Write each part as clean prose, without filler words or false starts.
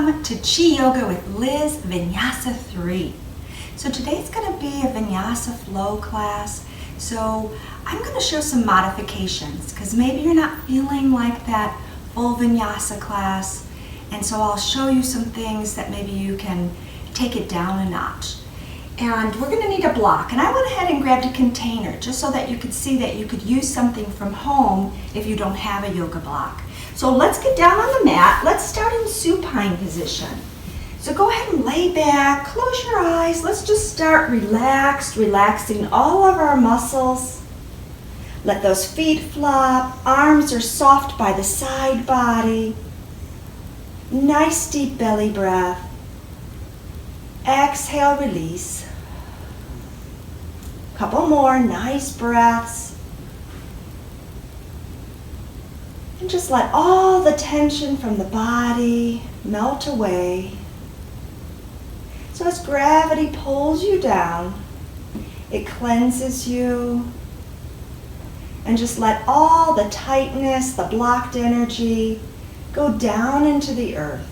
Welcome to Chi Yoga with Liz Vinyasa 3. So today's going to be a Vinyasa flow class. So I'm going to show some modifications because maybe you're not feeling like that full Vinyasa class. And so I'll show you some things that maybe you can take it down a notch. And we're going to need a block. And I went ahead and grabbed a container just so that you could see that you could use something from home if you don't have a yoga block. So let's get down on the mat. Let's start in supine position. So go ahead and lay back, close your eyes. Let's just start relaxed, relaxing all of our muscles. Let those feet flop. Arms are soft by the side body. Nice deep belly breath. Exhale, release. Couple more nice breaths. And just let all the tension from the body melt away. So as gravity pulls you down, it cleanses you. And just let all the tightness, the blocked energy, go down into the earth.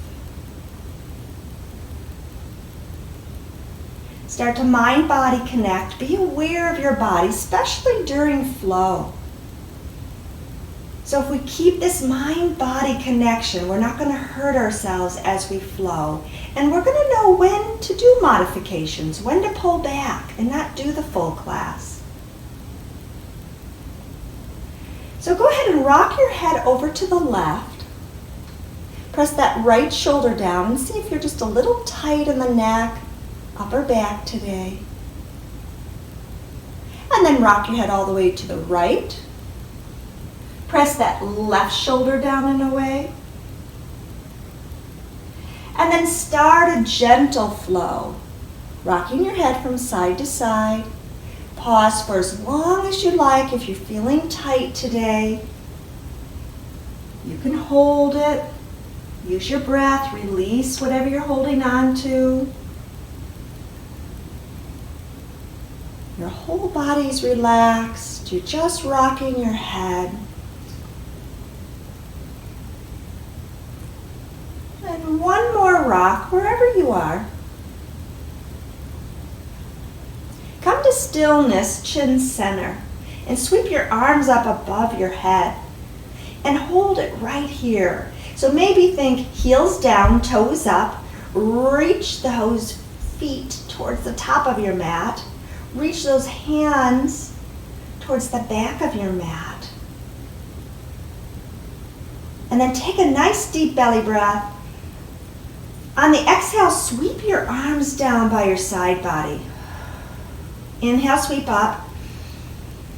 Start to mind-body connect. Be aware of your body, especially during flow. So if we keep this mind-body connection, we're not going to hurt ourselves as we flow. And we're going to know when to do modifications, when to pull back and not do the full class. So go ahead and rock your head over to the left. Press that right shoulder down and see if you're just a little tight in the neck, upper back today. And then rock your head all the way to the right. Press that left shoulder down and away. And then start a gentle flow, rocking your head from side to side. Pause for as long as you like. If you're feeling tight today, you can hold it. Use your breath, release whatever you're holding on to. Your whole body's relaxed. You're just rocking your head. And one more rock wherever you are. Come to stillness, chin center, and sweep your arms up above your head and hold it right here. So maybe think heels down, toes up, reach those feet towards the top of your mat, reach those hands towards the back of your mat. And then take a nice deep belly breath. On the exhale, sweep your arms down by your side body. Inhale, sweep up.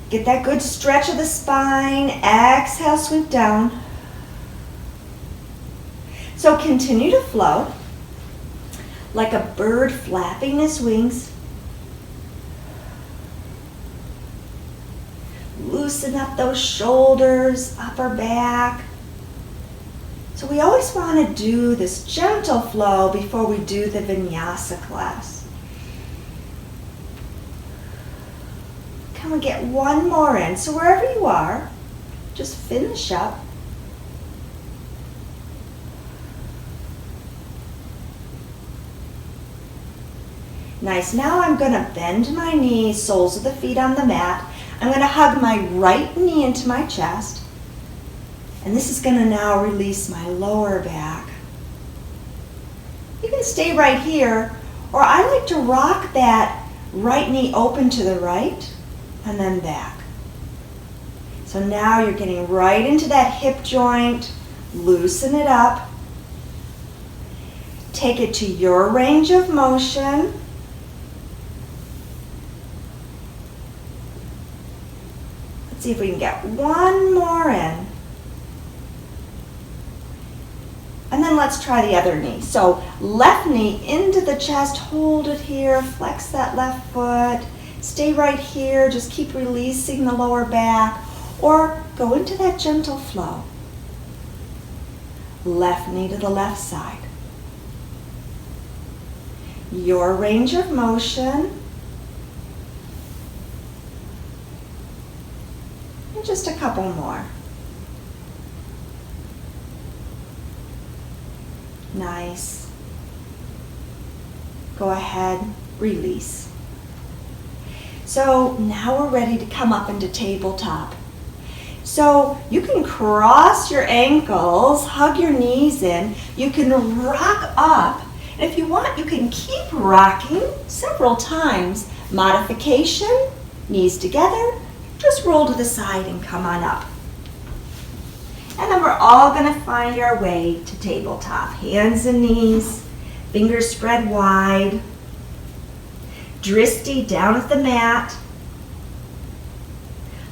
Get that good stretch of the spine. Exhale, sweep down. So continue to flow like a bird flapping his wings. Loosen up those shoulders, upper back. So we always want to do this gentle flow before we do the Vinyasa class. Can we get one more in? So wherever you are, just finish up. Nice. Now I'm going to bend my knees, soles of the feet on the mat. I'm going to hug my right knee into my chest. And this is going to now release my lower back. You can stay right here, or I like to rock that right knee open to the right and then back. So now you're getting right into that hip joint. Loosen it up. Take it to your range of motion. Let's see if we can get one more in. And then let's try the other knee. So left knee into the chest, hold it here, flex that left foot, stay right here, just keep releasing the lower back, or go into that gentle flow. Left knee to the left side. Your range of motion. And just a couple more. Nice. Go ahead, release. So now we're ready to come up into tabletop. So you can cross your ankles, hug your knees in. You can rock up. And if you want, you can keep rocking several times. Modification, knees together, just roll to the side and come on up. And then we're all going to find our way to tabletop. Hands and knees, fingers spread wide. Dristi down at the mat.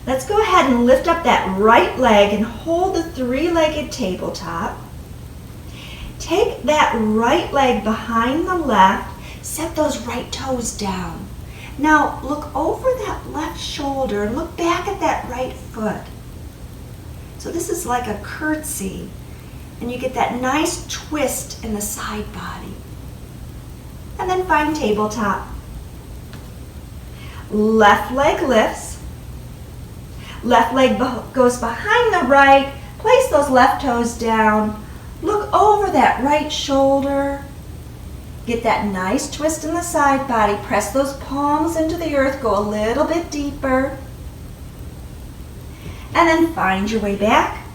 Let's go ahead and lift up that right leg and hold the three-legged tabletop. Take that right leg behind the left, set those right toes down. Now look over that left shoulder and look back at that right foot. So this is like a curtsy, and you get that nice twist in the side body. And then find tabletop. Left leg lifts. Left leg goes behind the right. Place those left toes down. Look over that right shoulder. Get that nice twist in the side body. Press those palms into the earth. Go a little bit deeper. And then find your way back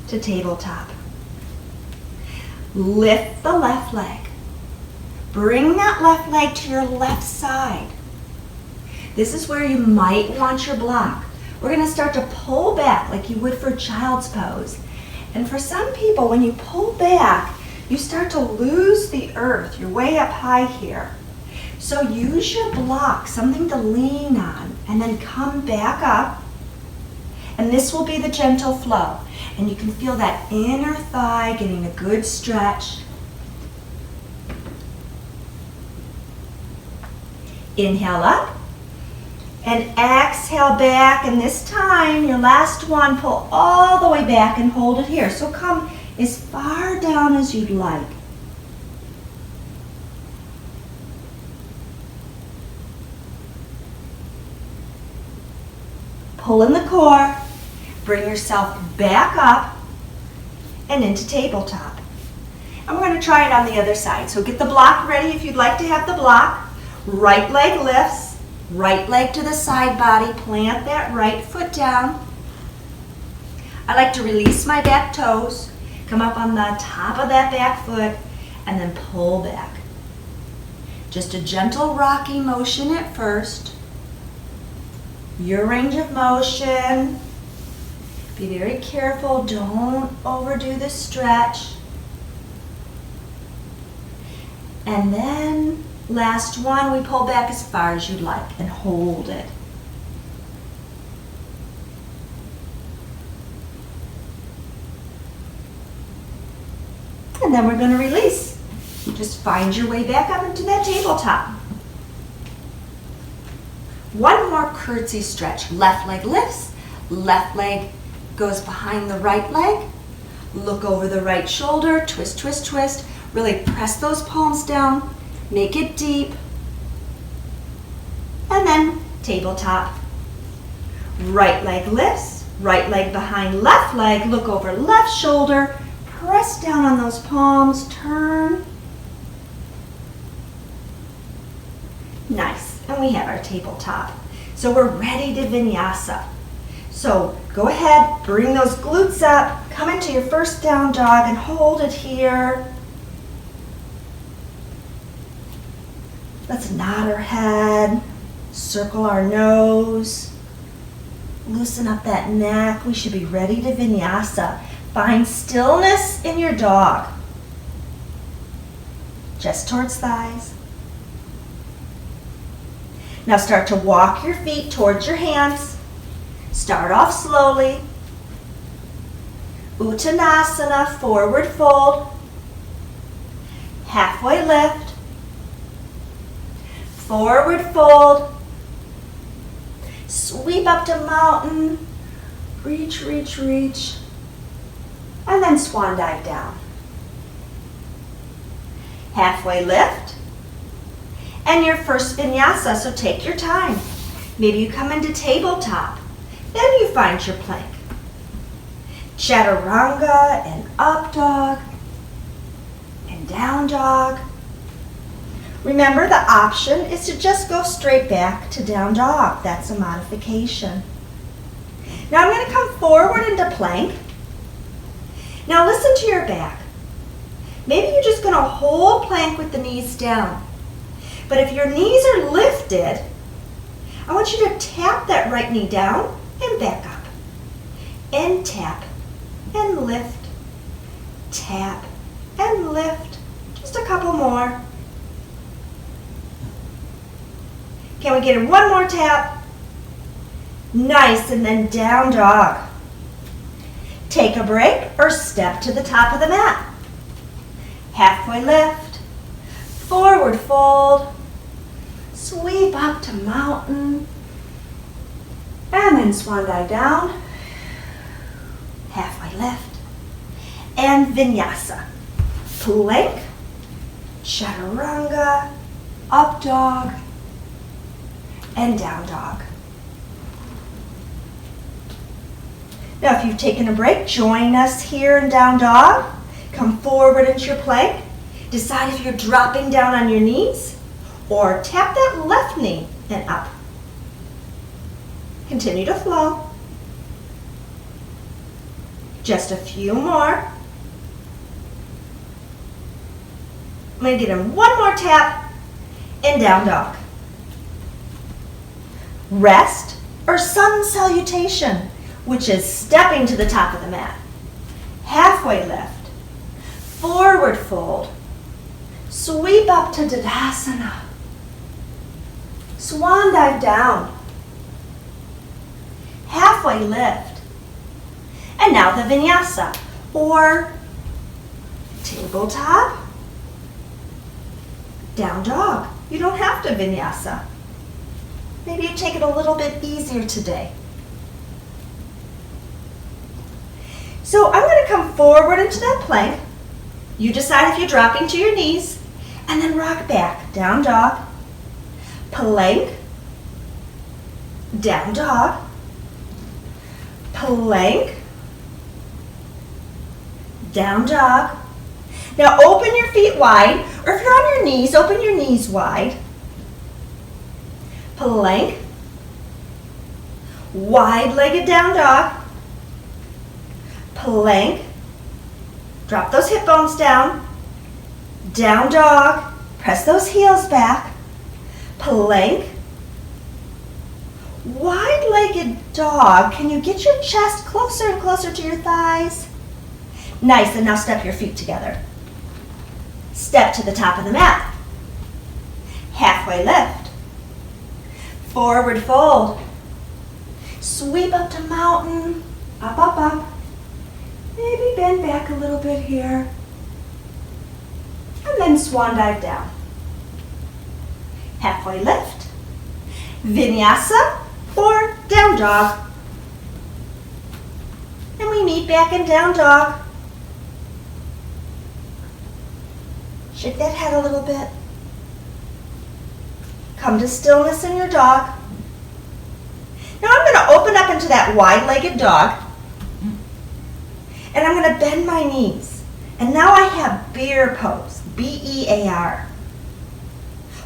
to tabletop. Lift the left leg. Bring that left leg to your left side. This is where you might want your block. We're going to start to pull back like you would for child's pose. And for some people, when you pull back, you start to lose the earth. You're way up high here. So use your block, something to lean on, and then come back up. And this will be the gentle flow. And you can feel that inner thigh getting a good stretch. Inhale up. And exhale back, and this time, your last one, pull all the way back and hold it here. So come as far down as you'd like. Pull in the core, bring yourself back up and into tabletop. And we're going to try it on the other side. So get the block ready if you'd like to have the block. Right leg lifts. Right leg to the side body, plant that right foot down. I like to release my back toes, come up on the top of that back foot, and then pull back. Just a gentle rocking motion at first. Your range of motion. Be very careful, don't overdo the stretch. And then last one, we pull back as far as you'd like and hold it. And then we're going to release. Just find your way back up into that tabletop. One more curtsy stretch. Left leg lifts, left leg goes behind the right leg. Look over the right shoulder, twist, twist, twist. Really press those palms down. Make it deep. And then tabletop. Right leg lifts, right leg behind left leg, look over left shoulder, press down on those palms, turn. Nice, and we have our tabletop. So we're ready to vinyasa. So go ahead, bring those glutes up, come into your first down dog and hold it here. Let's nod our head, circle our nose, loosen up that neck. We should be ready to vinyasa. Find stillness in your dog. Chest towards thighs. Now start to walk your feet towards your hands. Start off slowly. Uttanasana, forward fold. Halfway lift. Forward fold, sweep up to mountain, reach, reach, reach, and then swan dive down. Halfway lift, and your first vinyasa, so take your time. Maybe you come into tabletop, then you find your plank. Chaturanga and up dog, and down dog. Remember, the option is to just go straight back to down dog. That's a modification. Now I'm going to come forward into plank. Now listen to your back. Maybe you're just going to hold plank with the knees down. But if your knees are lifted, I want you to tap that right knee down and back up. And tap and lift. Tap and lift. Just a couple more. Can we get in one more tap? Nice, and then down dog. Take a break or step to the top of the mat. Halfway lift, forward fold, sweep up to mountain, and then swan dive down, halfway lift, and vinyasa. Plank, chaturanga, up dog, and down dog. Now if you've taken a break, join us here in down dog. Come forward into your plank. Decide if you're dropping down on your knees or tap that left knee and up. Continue to flow. Just a few more. I'm going to get in one more tap and down dog. Rest or sun salutation, which is stepping to the top of the mat. Halfway lift, forward fold, sweep up to Tadasana, swan dive down, halfway lift, and now the vinyasa, or tabletop, down dog. You don't have to vinyasa. Maybe you take it a little bit easier today. So I'm going to come forward into that plank. You decide if you're dropping to your knees, and then rock back. Down dog, plank, down dog, plank, down dog. Now open your feet wide, or if you're on your knees, open your knees wide. Plank, wide-legged down dog, plank, drop those hip bones down, down dog, press those heels back, plank, wide-legged dog. Can you get your chest closer and closer to your thighs? Nice, and now step your feet together. Step to the top of the mat. Halfway lift. Forward fold. Sweep up to mountain. Up, up, up. Maybe bend back a little bit here. And then swan dive down. Halfway lift. Vinyasa or down dog. And we meet back in down dog. Shake that head a little bit. Come to stillness in your dog. Now I'm going to open up into that wide-legged dog. And I'm going to bend my knees. And now I have bear pose, B-E-A-R.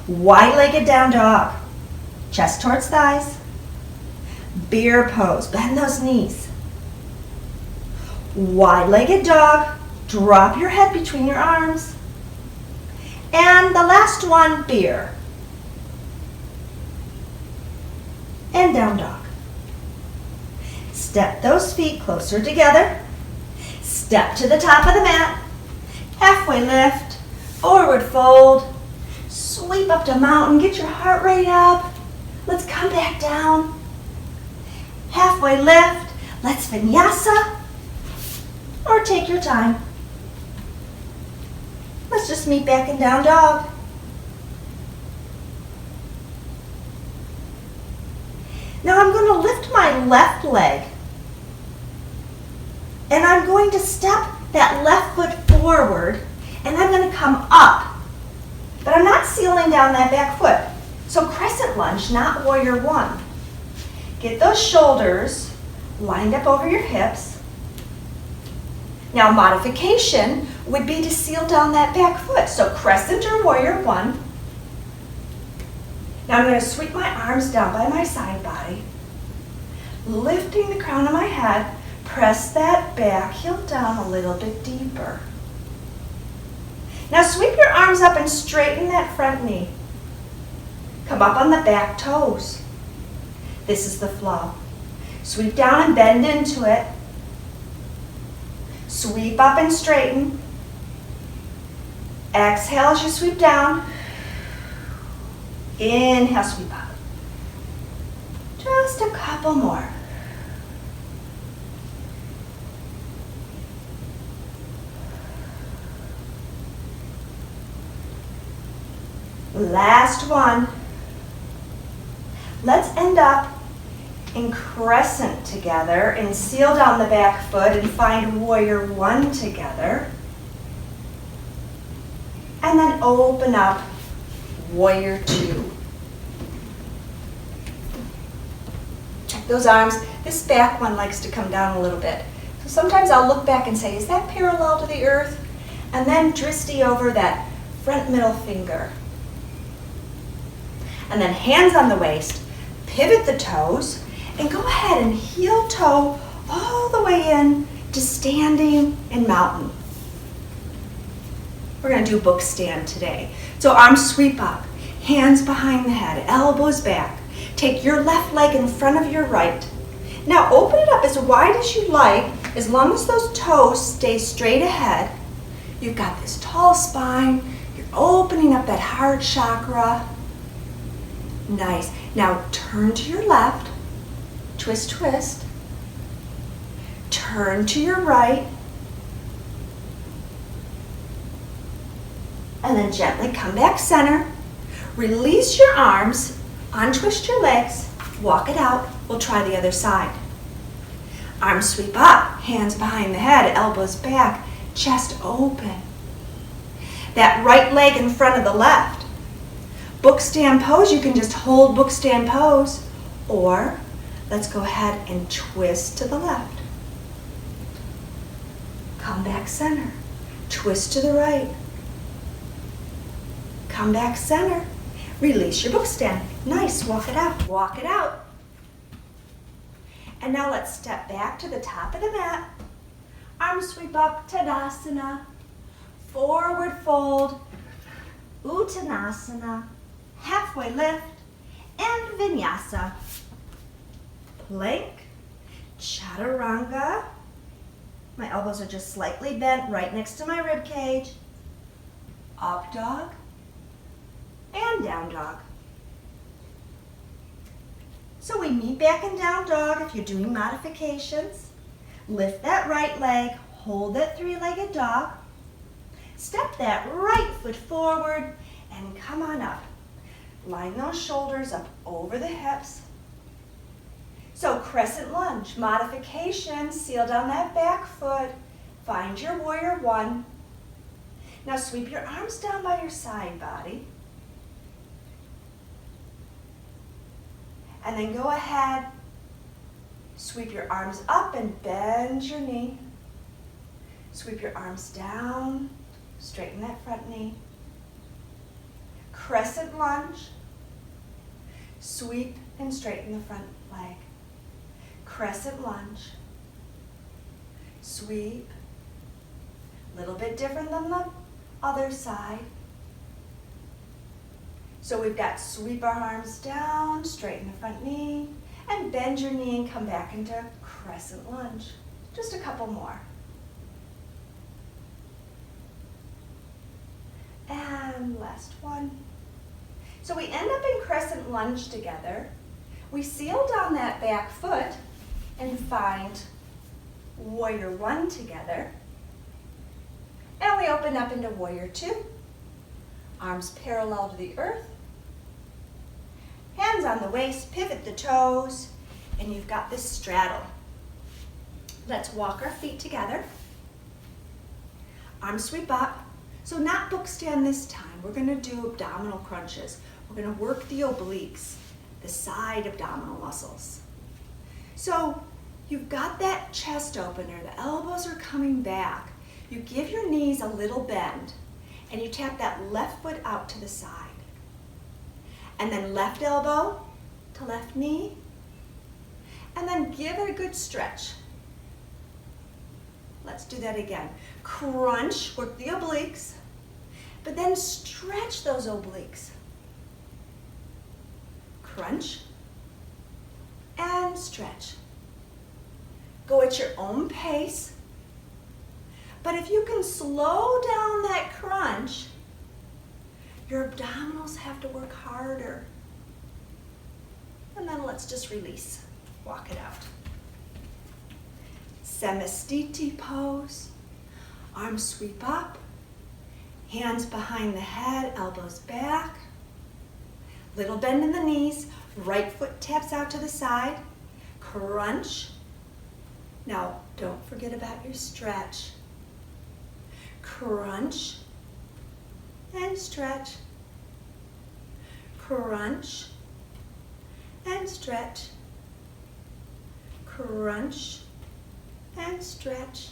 Wide-legged down dog. Chest towards thighs. Bear pose, bend those knees. Wide-legged dog, drop your head between your arms. And the last one, bear. And down dog. Step those feet closer together. Step to the top of the mat. Halfway lift. Forward fold. Sweep up to mountain. Get your heart rate up. Let's come back down. Halfway lift. Let's vinyasa. Or take your time. Let's just meet back in down dog. Now I'm going to lift my left leg. And I'm going to step that left foot forward. And I'm going to come up. But I'm not sealing down that back foot. So crescent lunge, not warrior one. Get those shoulders lined up over your hips. Now modification, would be to seal down that back foot. So crescent or warrior one. Now I'm going to sweep my arms down by my side body, lifting the crown of my head, press that back heel down a little bit deeper. Now sweep your arms up and straighten that front knee. Come up on the back toes. This is the flow. Sweep down and bend into it. Sweep up and straighten. Exhale as you sweep down. Inhale, sweep up. Just a couple more. Last one. Let's end up in crescent together and seal down the back foot and find warrior one together. And then open up warrior two. Check those arms. This back one likes to come down a little bit. So sometimes I'll look back and say, is that parallel to the earth? And then drishti over that front middle finger. And then hands on the waist, pivot the toes, and go ahead and heel toe all the way in to standing in mountain. We're going to do book stand today. So arms sweep up, hands behind the head, elbows back. Take your left leg in front of your right. Now open it up as wide as you like, as long as those toes stay straight ahead. You've got this tall spine, you're opening up that heart chakra. Nice. Now turn to your left, twist, twist. Turn to your right. And then gently come back center. Release your arms, untwist your legs, walk it out. We'll try the other side. Arms sweep up, hands behind the head, elbows back, chest open. That right leg in front of the left. Book stand pose, you can just hold book stand pose, or let's go ahead and twist to the left. Come back center, twist to the right. Come back center, release your book stand. Nice, walk it out, walk it out. And now let's step back to the top of the mat. Arms sweep up, Tadasana, forward fold, Uttanasana, halfway lift, and Vinyasa. Plank, Chaturanga. My elbows are just slightly bent right next to my rib cage. Up dog and down dog. So we meet back in down dog if you're doing modifications. Lift that right leg, hold that three-legged dog. Step that right foot forward and come on up. Line those shoulders up over the hips. So crescent lunge, modification, seal down that back foot. Find your warrior one. Now sweep your arms down by your side body. And then go ahead, sweep your arms up and bend your knee. Sweep your arms down, straighten that front knee. Crescent lunge, sweep and straighten the front leg. Crescent lunge, sweep, a little bit different than the other side. So we've got sweep our arms down, straighten the front knee, and bend your knee and come back into crescent lunge. Just a couple more. And last one. So we end up in crescent lunge together. We seal down that back foot and find warrior one together. And we open up into warrior two. Arms parallel to the earth. Hands on the waist, pivot the toes, and you've got this straddle. Let's walk our feet together. Arms sweep up. So not book stand this time. We're going to do abdominal crunches. We're going to work the obliques, the side abdominal muscles. So you've got that chest opener. The elbows are coming back. You give your knees a little bend and you tap that left foot out to the side. And then left elbow to left knee. And then give it a good stretch. Let's do that again. Crunch, work the obliques, but then stretch those obliques. Crunch and stretch. Go at your own pace, but if you can slow down that crunch, your abdominals have to work harder. And then let's just release. Walk it out. Samastiti pose. Arms sweep up. Hands behind the head, elbows back. Little bend in the knees. Right foot taps out to the side. Crunch. Now, don't forget about your stretch. Crunch and stretch. Crunch and stretch. Crunch and stretch.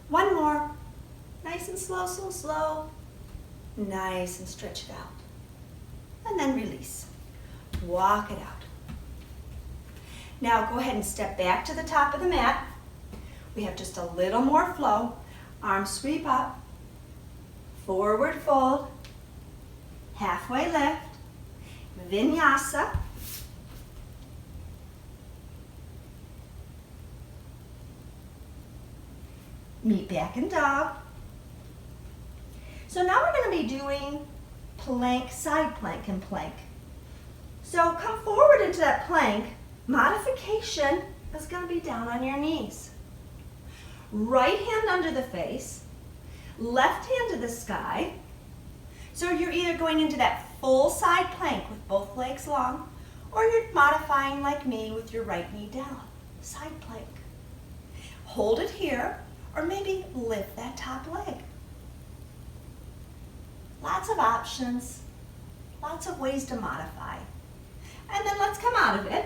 One more. Nice and slow, slow, slow. Nice and stretch it out. And then release. Walk it out. Now go ahead and step back to the top of the mat. We have just a little more flow. Arms sweep up. Forward fold. Halfway lift. Vinyasa. Meet back in dog. So now we're going to be doing plank, side plank, and plank. So come forward into that plank. Modification is going to be down on your knees. Right hand under the face, left hand to the sky. So you're either going into that full side plank with both legs long, or you're modifying like me with your right knee down. Side plank. Hold it here. Or maybe lift that top leg. Lots of options, lots of ways to modify. And then let's come out of it.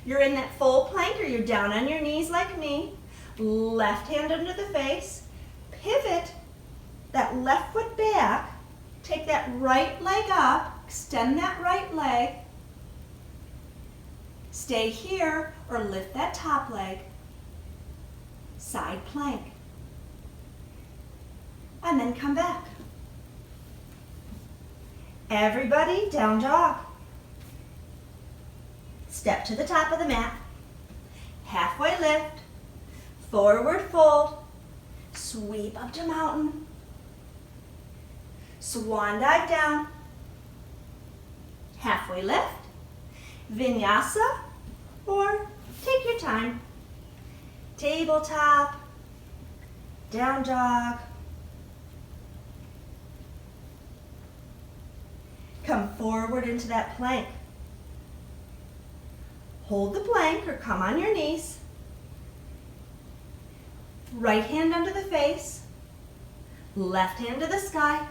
You're in that full plank or you're down on your knees like me. Left hand under the face. Pivot that left foot back. Take that right leg up. Extend that right leg. Stay here or lift that top leg. Side plank. And then come back. Everybody, down dog. Step to the top of the mat. Halfway lift. Forward fold. Sweep up to mountain. Swan dive down. Halfway lift. Vinyasa, or take your time. Tabletop, down dog. Come forward into that plank. Hold the plank or come on your knees. Right hand under the face, left hand to the sky.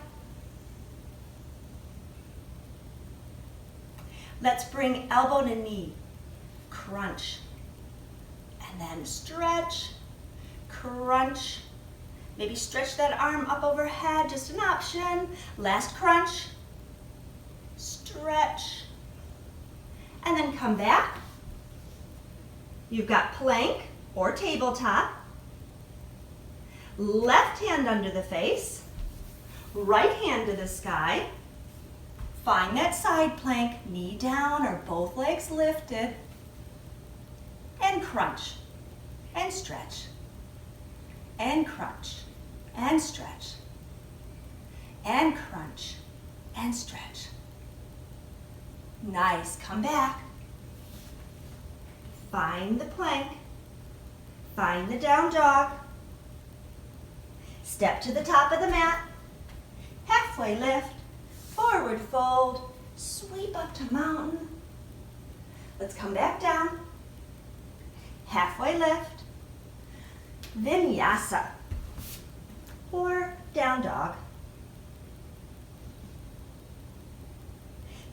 Let's bring elbow to knee, crunch. And then stretch, crunch. Maybe stretch that arm up overhead, just an option. Last crunch, stretch. And then come back. You've got plank or tabletop. Left hand under the face, right hand to the sky. Find that side plank, knee down or both legs lifted. And crunch, and stretch, and crunch, and stretch, and crunch, and stretch. Nice, come back. Find the plank, find the down dog. Step to the top of the mat, halfway lift, forward fold, sweep up to mountain. Let's come back down. Halfway lift, Vinyasa, or down dog.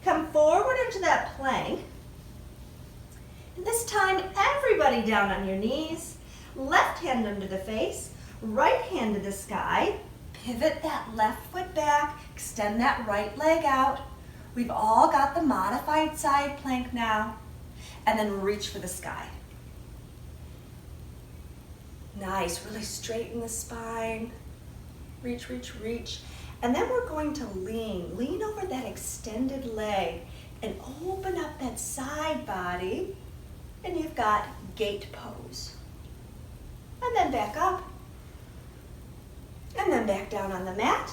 Come forward into that plank. And this time, everybody down on your knees. Left hand under the face, Right hand to the sky. Pivot that left foot back. Extend that right leg out. We've all got the modified side plank now. And then reach for the sky. Nice, really straighten the spine. Reach, reach, reach. And then we're going to lean. Lean over that extended leg and open up that side body. And you've got gate pose. And then back up. And then back down on the mat.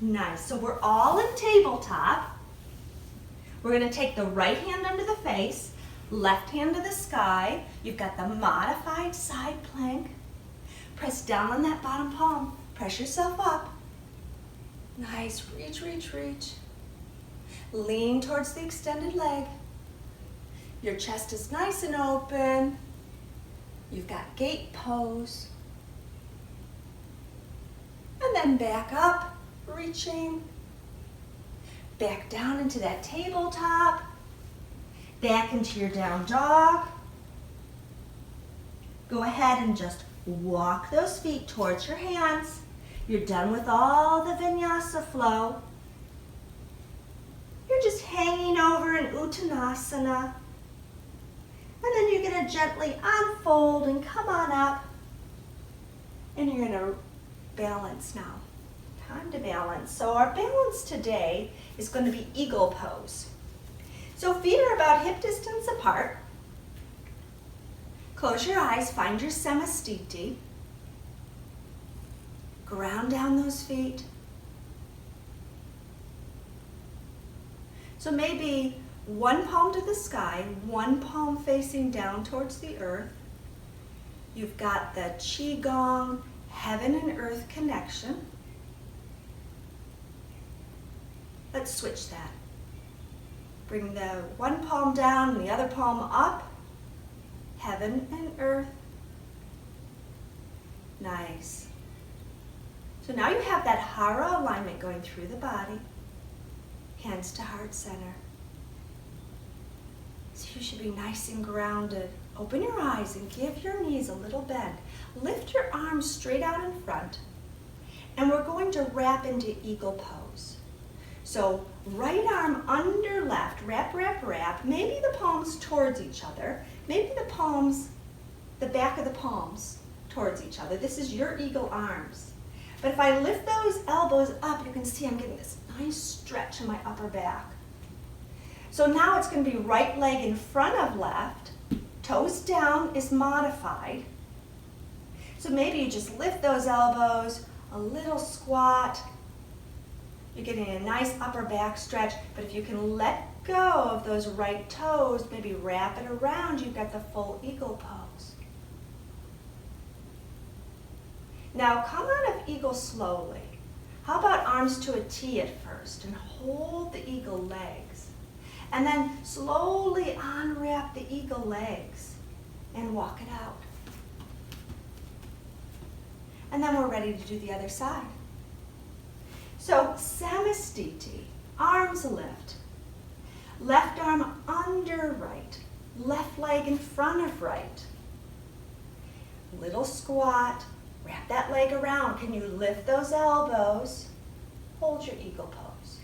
Nice, so we're all in tabletop. We're gonna take the right hand under the face, left hand to the sky. You've got the modified side plank. Press down on that bottom palm. Press yourself up. Nice, reach, reach, reach. Lean towards the extended leg. Your chest is nice and open. You've got gate pose. And then back up, reaching. Back down into that tabletop. Back into your down dog. Go ahead and just walk those feet towards your hands. You're done with all the Vinyasa flow. You're just hanging over in Uttanasana. And then you're going to gently unfold and come on up. And you're going to balance now. Time to balance. So our balance today is going to be eagle pose. So feet are about hip distance apart. Close your eyes, find your samastiti. Ground down those feet. So maybe one palm to the sky, one palm facing down towards the earth. You've got the Qigong heaven and earth connection. Let's switch that. Bring the one palm down and the other palm up. Heaven and earth. Nice. So now you have that hara alignment going through the body. Hands to heart center. So you should be nice and grounded. Open your eyes and give your knees a little bend. Lift your arms straight out in front. And we're going to wrap into eagle pose. So right arm under left, wrap, wrap, wrap. Maybe the palms towards each other. Maybe the palms, the back of the palms towards each other. This is your eagle arms. But if I lift those elbows up, you can see I'm getting this nice stretch in my upper back. So now it's going to be right leg in front of left. Toes down is modified. So maybe you just lift those elbows, a little squat. You're getting a nice upper back stretch, but if you can let go of those right toes, maybe wrap it around, you've got the full eagle pose. Now come out of eagle slowly. How about arms to a T at first and hold the eagle legs. And then slowly unwrap the eagle legs and walk it out. And then we're ready to do the other side. So samastiti, arms lift. Left arm under right. Left leg in front of right. Little squat. Wrap that leg around. Can you lift those elbows? Hold your eagle pose.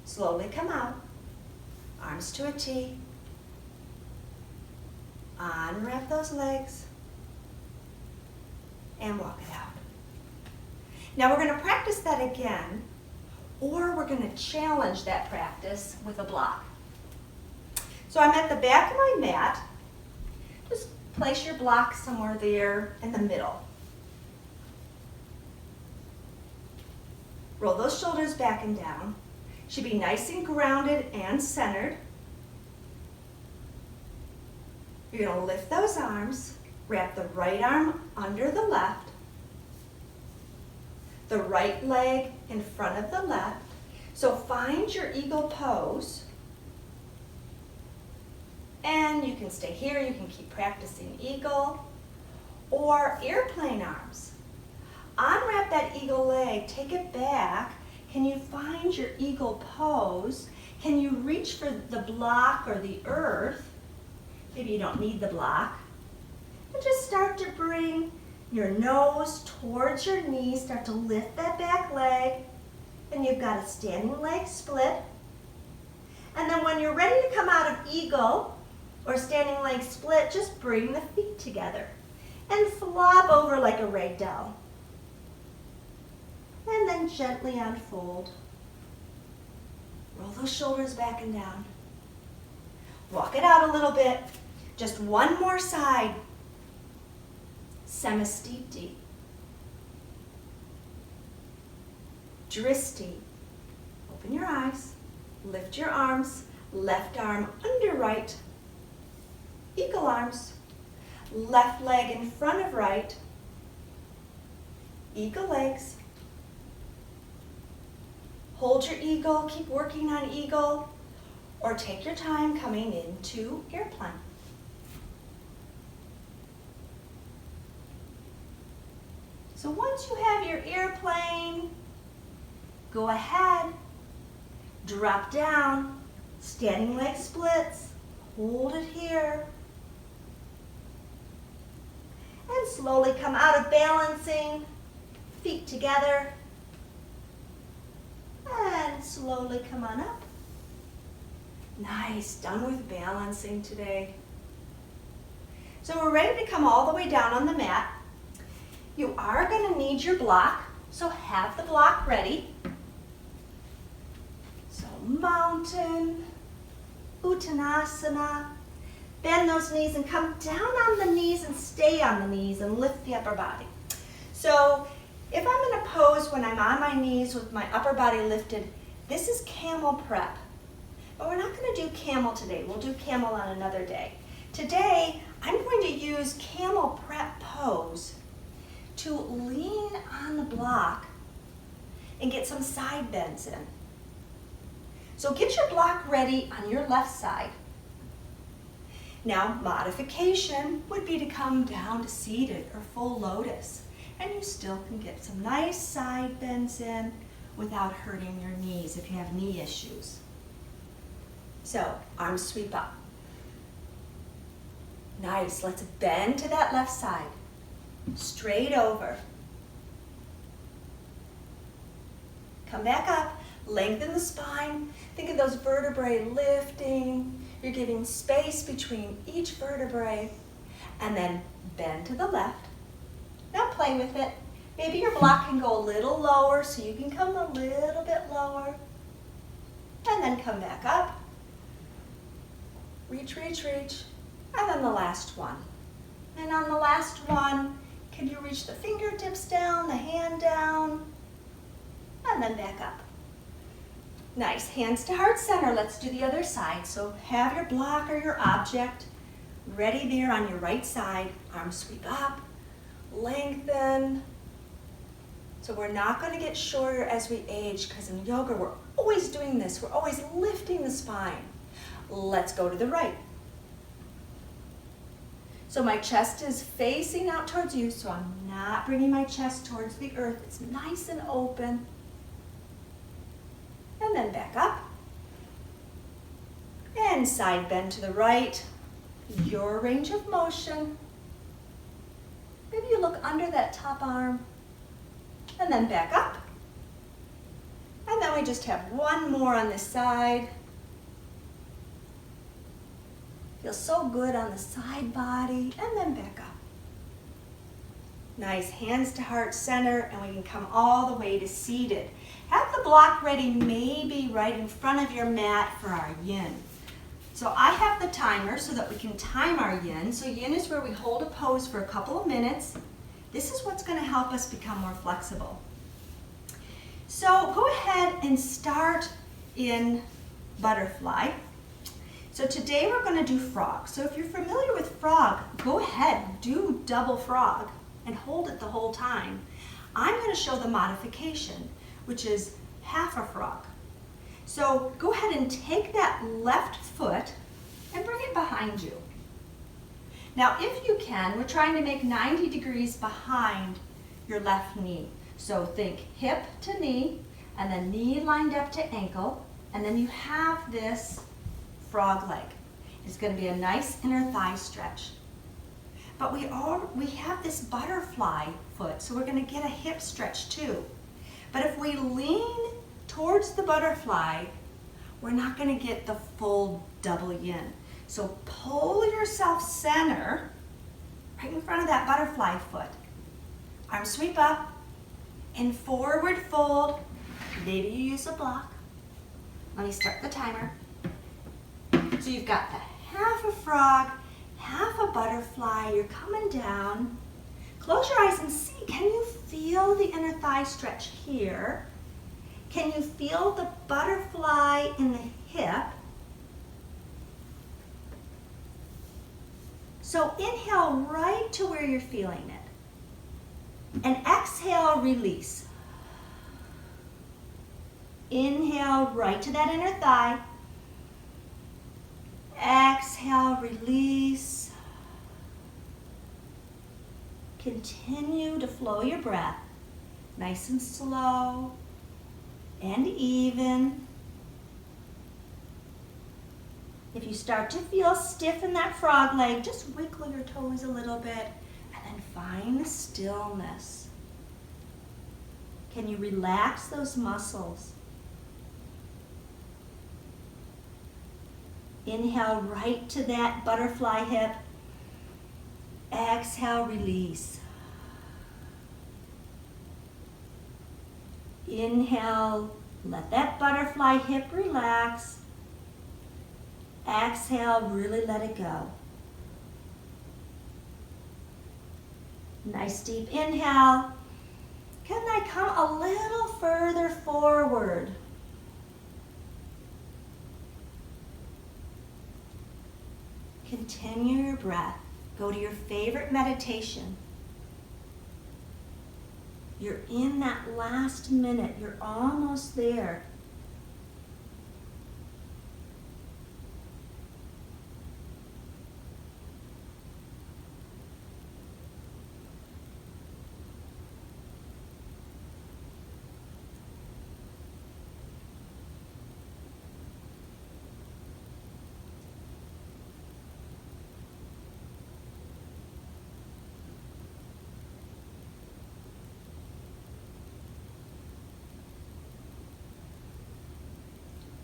Slowly come out. Arms to a T. Unwrap those legs. And walk it out. Now we're going to practice that again, or we're going to challenge that practice with a block. So I'm at the back of my mat. Just place your block somewhere there in the middle. Roll those shoulders back and down. Should be nice and grounded and centered. You're going to lift those arms. Wrap the right arm under the left. The right leg in front of the left. So find your eagle pose. And you can stay here, you can keep practicing eagle or airplane arms. Unwrap that eagle leg, take it back. Can you find your eagle pose? Can you reach for the block or the earth? Maybe you don't need the block. And just start to bring your nose towards your knee. Start to lift that back leg. And you've got a standing leg split. And then when you're ready to come out of eagle or standing leg split, just bring the feet together and flop over like a rag doll. And then gently unfold. Roll those shoulders back and down. Walk it out a little bit. Just one more side. Samastiti. Dristi. Open your eyes. Lift your arms. Left arm under right. Eagle arms. Left leg in front of right. Eagle legs. Hold your eagle. Keep working on eagle. Or take your time coming into airplane. So once you have your airplane, go ahead, drop down, standing leg splits, hold it here, and slowly come out of balancing, feet together, and slowly come on up. Nice, done with balancing today. So we're ready to come all the way down on the mat. You are going to need your block, so have the block ready. So mountain, Uttanasana. Bend those knees and come down on the knees and stay on the knees and lift the upper body. So if I'm in a pose when I'm on my knees with my upper body lifted, this is camel prep. But we're not going to do camel today. We'll do camel on another day. Today, I'm going to use camel prep pose to lean on the block and get some side bends in. So get your block ready on your left side. Now, modification would be to come down to seated or full lotus. And you still can get some nice side bends in without hurting your knees if you have knee issues. So, arms sweep up. Nice, let's bend to that left side. Straight over. Come back up, lengthen the spine. Think of those vertebrae lifting. You're giving space between each vertebrae. And then bend to the left. Now play with it. Maybe your block can go a little lower so you can come a little bit lower. And then come back up. Reach, reach, reach. And then the last one. And on the last one, can you reach the fingertips down, the hand down, and then back up. Nice, hands to heart center. Let's do the other side. So have your block or your object ready there on your right side. Arms sweep up, lengthen. So we're not going to get shorter as we age because in yoga we're always doing this. We're always lifting the spine. Let's go to the right. So my chest is facing out towards you, so I'm not bringing my chest towards the earth. It's nice and open. And then back up. And side bend to the right. Your range of motion. Maybe you look under that top arm. And then back up. And then we just have one more on this side. Feels so good on the side body, and then back up. Nice, hands to heart center, and we can come all the way to seated. Have the block ready maybe right in front of your mat for our yin. So I have the timer so that we can time our yin. So yin is where we hold a pose for a couple of minutes. This is what's going to help us become more flexible. So go ahead and start in butterfly. So today we're going to do frog. So if you're familiar with frog, go ahead, do double frog and hold it the whole time. I'm going to show the modification, which is half a frog. So go ahead and take that left foot and bring it behind you. Now if you can, we're trying to make 90 degrees behind your left knee. So think hip to knee, and then knee lined up to ankle, and then you have this frog leg. It's going to be a nice inner thigh stretch. but we have this butterfly foot, so we're going to get a hip stretch too. But if we lean towards the butterfly, we're not going to get the full double yin. So pull yourself center right in front of that butterfly foot. Arms sweep up and forward fold. Maybe you use a block. Let me start the timer. So you've got the half a frog, half a butterfly. You're coming down. Close your eyes and see, can you feel the inner thigh stretch here? Can you feel the butterfly in the hip? So inhale right to where you're feeling it. And exhale, release. Inhale right to that inner thigh. Exhale, release. Continue to flow your breath, nice and slow and even. If you start to feel stiff in that frog leg, just wiggle your toes a little bit and then find the stillness. Can you relax those muscles? Inhale right to that butterfly hip. Exhale, release. Inhale, let that butterfly hip relax. Exhale, really let it go. Nice deep inhale. Can I come a little further forward? Continue your breath. Go to your favorite meditation. You're in that last minute. You're almost there.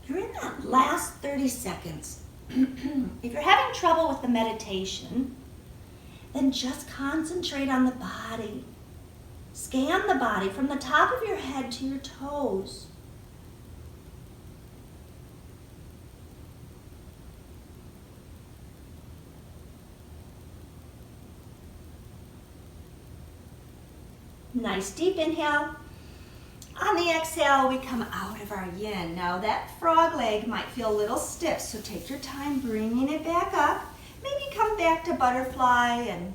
You're in that last 30 seconds. If you're having trouble with the meditation, then just concentrate on the body. Scan the body from the top of your head to your toes. Nice deep inhale. On the exhale, we come out of our yin. Now that frog leg might feel a little stiff, so take your time bringing it back up. Maybe come back to butterfly and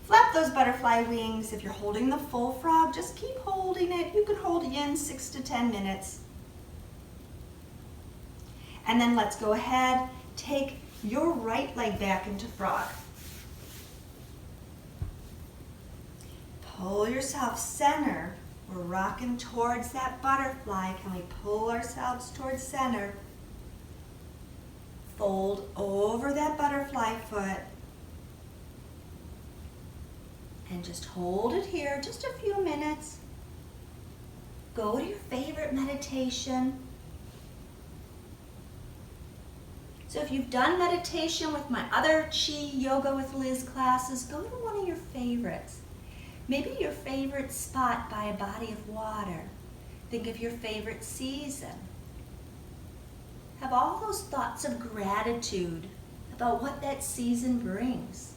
flap those butterfly wings. If you're holding the full frog, just keep holding it. You can hold yin 6 to 10 minutes. And then let's go ahead, take your right leg back into frog. Pull yourself center. We're rocking towards that butterfly. Can we pull ourselves towards center? Fold over that butterfly foot. And just hold it here just a few minutes. Go to your favorite meditation. So if you've done meditation with my other Chi Yoga with Liz classes, go to one of your favorites. Maybe your favorite spot by a body of water. Think of your favorite season. Have all those thoughts of gratitude about what that season brings.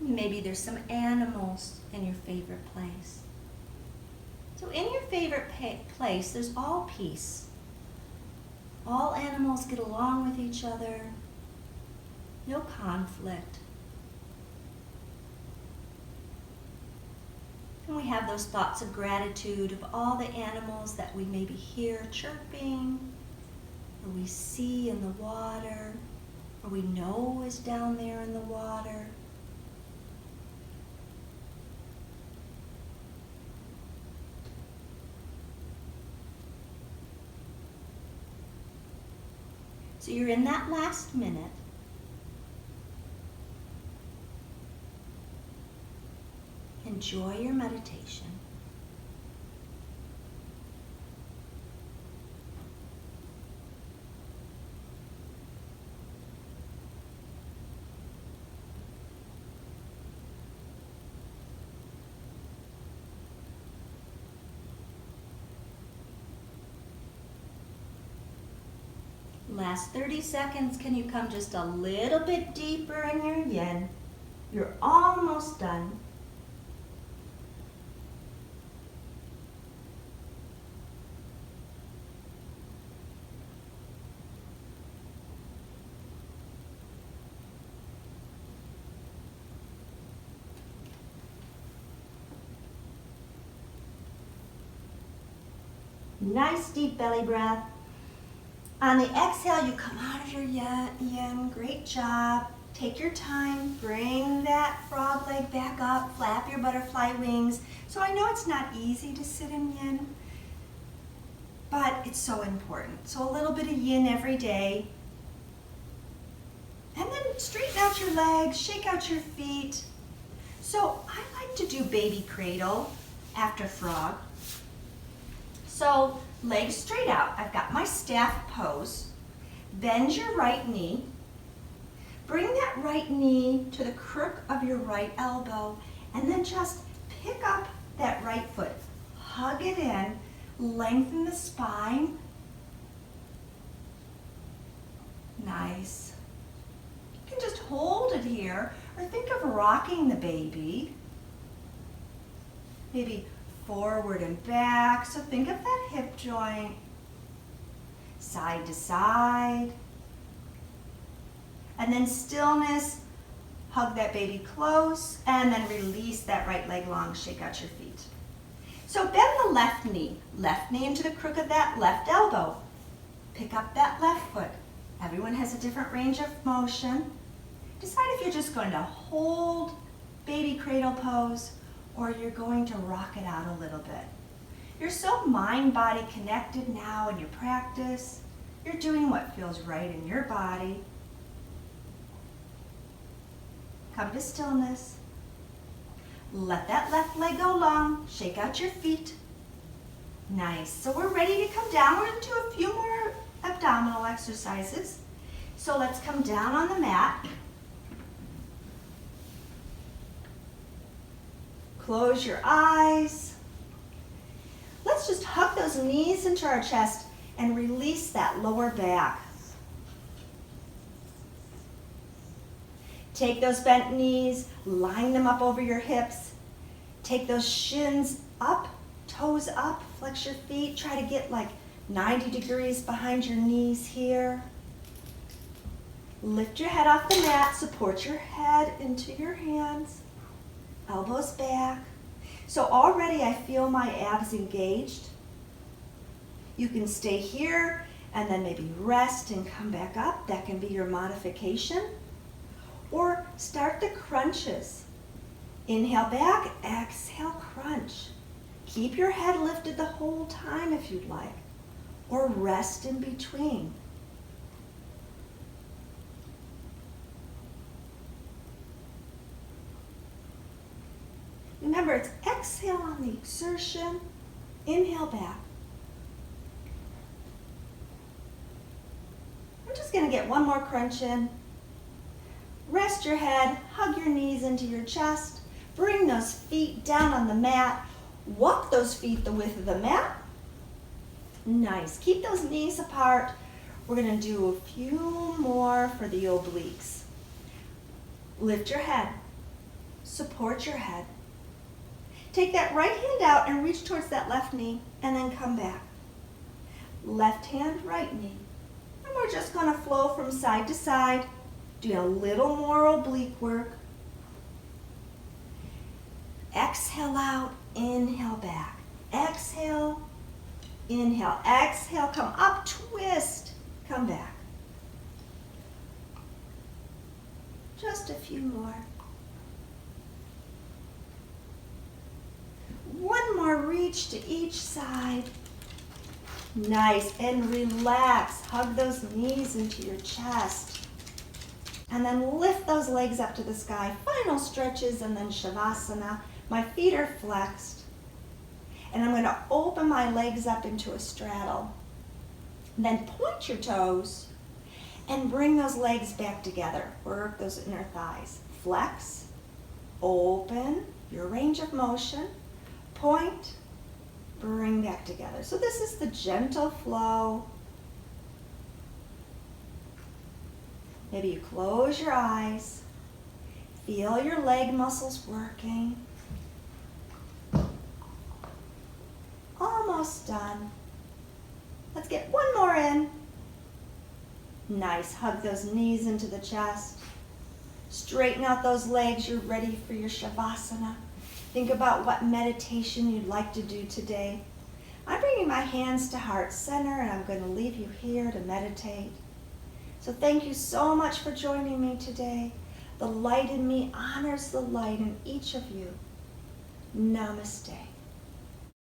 Maybe there's some animals in your favorite place. So in your favorite place, there's all peace. All animals get along with each other. No conflict. And we have those thoughts of gratitude of all the animals that we maybe hear chirping, or we see in the water, or we know is down there in the water. So you're in that last minute. Enjoy your meditation. Last 30 seconds, can you come just a little bit deeper in your yin? You're almost done. Nice deep belly breath. On the exhale, you come out of your yin. Great job. Take your time. Bring that frog leg back up. Flap your butterfly wings. So I know it's not easy to sit in yin, but it's so important. So a little bit of yin every day. And then straighten out your legs, shake out your feet. So I like to do baby cradle after frog. So legs straight out. I've got my staff pose. Bend your right knee. Bring that right knee to the crook of your right elbow, and then just pick up that right foot. Hug it in. Lengthen the spine. Nice. You can just hold it here, or think of rocking the baby. Maybe forward and back. So think of that hip joint. Side to side. And then stillness. Hug that baby close, and then release that right leg long. Shake out your feet. So bend the left knee into the crook of that left elbow. Pick up that left foot. Everyone has a different range of motion. Decide if you're just going to hold baby cradle pose or you're going to rock it out a little bit. You're so mind-body connected now in your practice. You're doing what feels right in your body. Come to stillness. Let that left leg go long. Shake out your feet. Nice. So we're ready to come down. We're going to do a few more abdominal exercises. So let's come down on the mat. Close your eyes. Let's just hug those knees into our chest and release that lower back. Take those bent knees, line them up over your hips. Take those shins up, toes up, flex your feet. Try to get like 90 degrees behind your knees here. Lift your head off the mat, support your head into your hands, elbows back. So already I feel my abs engaged. You can stay here and then maybe rest and come back up. That can be your modification. Or start the crunches. Inhale back, exhale crunch. Keep your head lifted the whole time if you'd like. Or rest in between. Remember, it's exhale on the exertion, inhale back. We're just going to get one more crunch in. Rest your head, hug your knees into your chest, bring those feet down on the mat, walk those feet the width of the mat. Nice. Keep those knees apart. We're going to do a few more for the obliques. Lift your head, support your head. Take that right hand out and reach towards that left knee, and then come back. Left hand, right knee. And we're just going to flow from side to side, doing a little more oblique work. Exhale out, inhale back. Exhale, inhale, exhale, come up, twist, come back. Just a few more. One more reach to each side. Nice, and relax. Hug those knees into your chest. And then lift those legs up to the sky. Final stretches and then Shavasana. My feet are flexed. And I'm going to open my legs up into a straddle. Then point your toes and bring those legs back together. Work those inner thighs. Flex, open, your range of motion, point, bring back together. So this is the gentle flow. Maybe you close your eyes, feel your leg muscles working. Almost done. Let's get one more in. Nice, hug those knees into the chest. Straighten out those legs, you're ready for your Shavasana. Think about what meditation you'd like to do today. I'm bringing my hands to heart center and I'm going to leave you here to meditate. So thank you so much for joining me today. The light in me honors the light in each of you. Namaste.